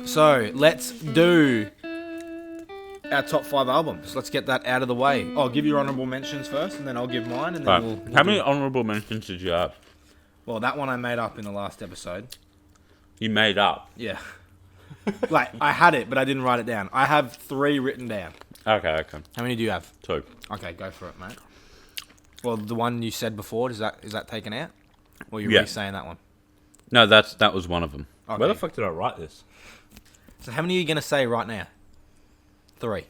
So let's do our top 5 albums. Let's get that out of the way. I'll give your honourable mentions first, and then I'll give mine, and then Right. we'll How many honourable mentions did you have? Well, that one I made up in the last episode. You made up. Yeah. Like, I had it, but I didn't write it down. I have 3 written down. Okay. How many do you have? 2. Okay, go for it, mate. Well, the one you said before, is that taken out? Or are you Yeah. re-saying that one? No, that was one of them. Okay. Where the fuck did I write this? So how many are you going to say right now? 3.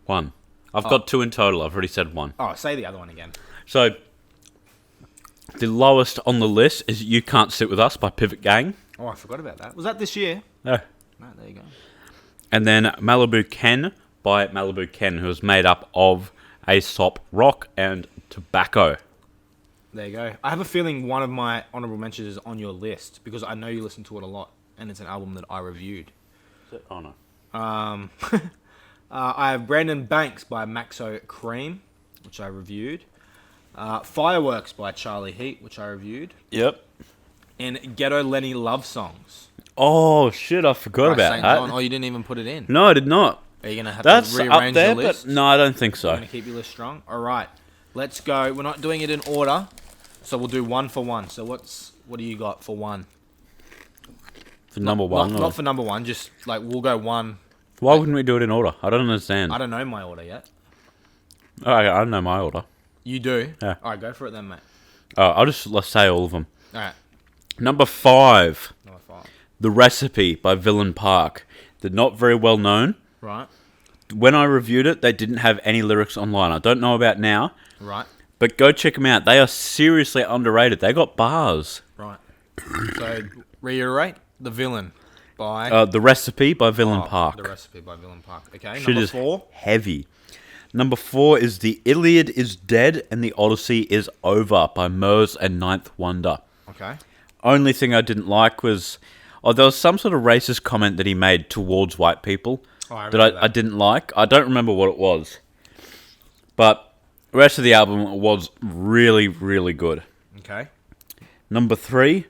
1. I've got 2 in total. I've already said 1. Oh, say the other one again. So, the lowest on the list is You Can't Sit With Us by Pivot Gang. Oh, I forgot about that. Was that this year? No. No, there you go. And then Malibu Ken by Malibu Ken, who was made up of Aesop Rock and Tobacco. There you go. I have a feeling one of my honourable mentions is on your list, because I know you listen to it a lot, and it's an album that I reviewed. Oh, no. I have Brandon Banks by Maxo Cream, which I reviewed. Fireworks by Charlie Heat, which I reviewed. Yep. And Ghetto Lenny Love Songs Oh, shit, I forgot by about St. that. John. Oh, you didn't even put it in. No, I did not. Are you going to have That's to up rearrange there, your list? but no, I don't think so. You're going to keep your list strong? All right. Let's go. We're not doing it in order, so we'll do one for one. So what do you got for one? For number one? Not for number one, just like we'll go one. Why wouldn't we do it in order? I don't understand. I don't know my order yet. Oh, I don't know my order. You do? Yeah. All right, go for it then, mate. Let's say all of them. All right. Number 5, Number 5. The Recipe by Villain Park. They're not very well known. Right. When I reviewed it, they didn't have any lyrics online. I don't know about now, Right. but go check them out. They are seriously underrated. They got bars. Right. So, reiterate. The Villain by... The Recipe by Villain Park. The Recipe by Villain Park. Okay, Shit number is 4. heavy. Number 4 is The Iliad is Dead and the Odyssey is Over by Murs and Ninth Wonder. Okay. Only thing I didn't like was... there was some sort of racist comment that he made towards white people that I didn't like. I don't remember what it was. But the rest of the album was really, really good. Okay. Number 3,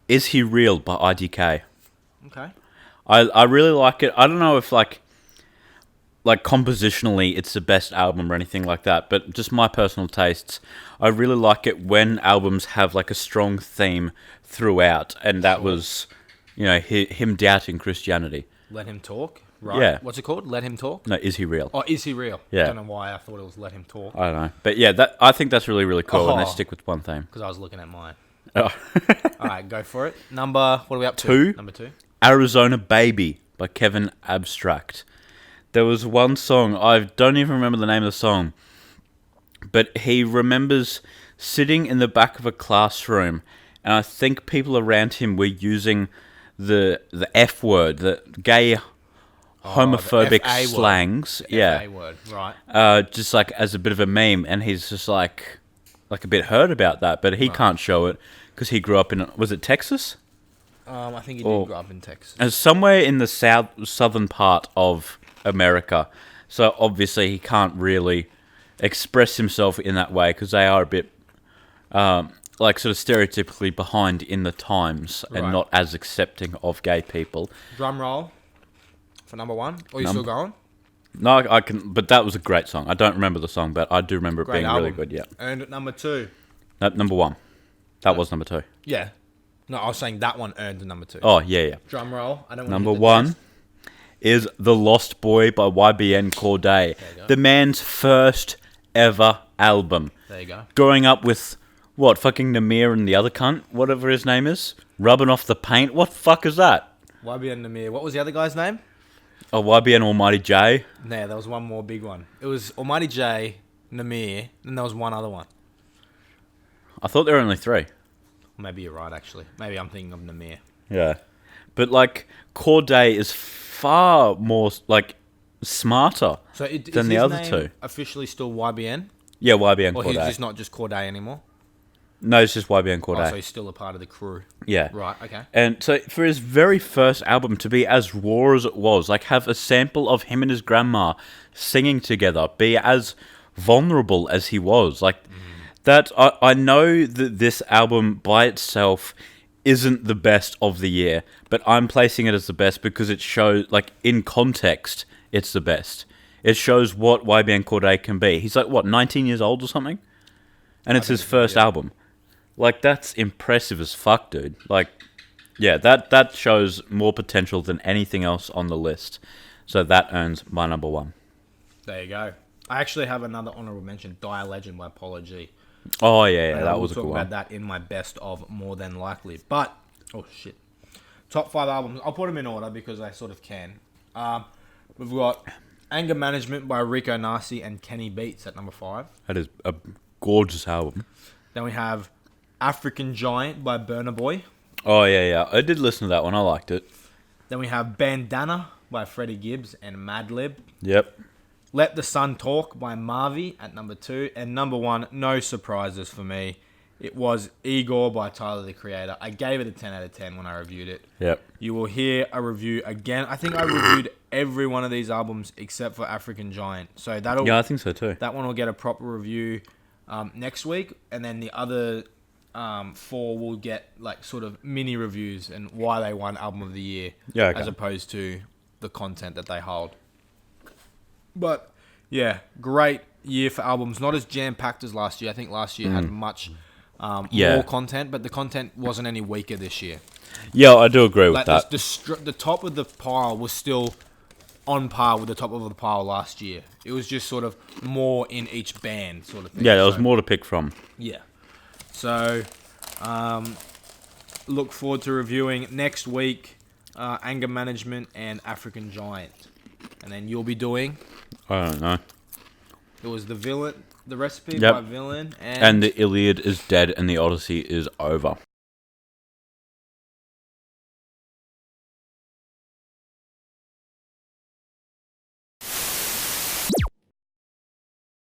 Is He Real by IDK. Okay. I really like it. I don't know if like compositionally it's the best album or anything like that, but just my personal tastes. I really like it when albums have like a strong theme throughout, and that was, him doubting Christianity. Let Him Talk. Right. Yeah. What's it called? Let Him Talk? No, Is He Real? Oh, Is He Real? Yeah. I don't know why I thought it was Let Him Talk. I don't know, but yeah, I think that's really, really cool, and they Oh. stick with one theme. Because I was looking at mine. Oh. All right, go for it. What are we up to? 2. Number 2. Arizona Baby by Kevin Abstract. There was one song, I don't even remember the name of the song, but he remembers sitting in the back of a classroom, and I think people around him were using the F word, the gay homophobic FA word. slangs. Yeah. FA word, right. Just like as a bit of a meme, and he's just like a bit hurt about that, but he can't show it because he grew up in, was it Texas? I think he did grow up in Texas. Somewhere in the southern part of America. So obviously he can't really express himself in that way because they are a bit sort of stereotypically behind in the times and Right. not as accepting of gay people. Drum roll for number 1. Or are you still going? No, I can, but that was a great song. I don't remember the song, but I do remember it Great being album. really good. Yeah. Earned at number 2. No, number 1. That was number 2. Yeah. No, I was saying that one earned a number 2. Oh yeah. Drum roll. I don't want Number 1 is The Lost Boy by YBN Corday. The man's first ever album. There you go. Growing up with, fucking Namir and the other cunt? Whatever his name is? Rubbing off the paint? What fuck is that? YBN Namir. What was the other guy's name? Oh, YBN Almighty J. Nah, there was one more big one. It was Almighty J, Namir, and there was one other one. I thought there were only 3. Maybe you're right, actually. Maybe I'm thinking of Namir. Yeah. But, Corday is far more, smarter So than is the his other name 2. officially still YBN? Yeah, YBN Or Corday. he's just not just Corday anymore? No, it's just YBN Oh, Corday. so he's still a part of the crew. Yeah. Right, okay. And so for his very first album to be as raw as it was, have a sample of him and his grandma singing together, be as vulnerable as he was, that I know that this album by itself isn't the best of the year, but I'm placing it as the best because it shows, like, in context, it's the best. It shows what YBN Cordae can be. He's like, what, 19 years old or something? And it's his first album. Like, that's impressive as fuck, dude. Like, yeah, that shows more potential than anything else on the list. So that earns my number one. There you go. I actually have another honourable mention, Dire Legend by Paula G. Oh, yeah, that was a cool one. We'll talk about that in my best of more than likely. But, oh shit. Top 5 albums. I'll put them in order because I sort of can. We've got Anger Management by Rico Nasty and Kenny Beats at number 5. That is a gorgeous album. Then we have African Giant by Burna Boy. Oh, yeah. I did listen to that one. I liked it. Then we have Bandana by Freddie Gibbs and Madlib. Yep. Let the Sun Talk by Marvy at number 2. And number 1, no surprises for me. It was Igor by Tyler, the Creator. I gave it a 10 out of 10 when I reviewed it. Yep. You will hear a review again. I think I reviewed every one of these albums except for African Giant. So that'll... Yeah, I think so too. That one will get a proper review next week. And then the other 4 will get like sort of mini reviews and why they won Album of the Year. Yeah, okay. As opposed to the content that they hold. But, yeah, great year for albums. Not as jam-packed as last year. I think last year had much more content, but the content wasn't any weaker this year. Yeah, I do agree with that. The top of the pile was still on par with the top of the pile last year. It was just sort of more in each band sort of thing. Yeah, there was more to pick from. Yeah. So, look forward to reviewing next week Anger Management and African Giant. And then you'll be doing... I don't know. It was the Recipe Yep. by Villain, and the Iliad is dead and the Odyssey is over.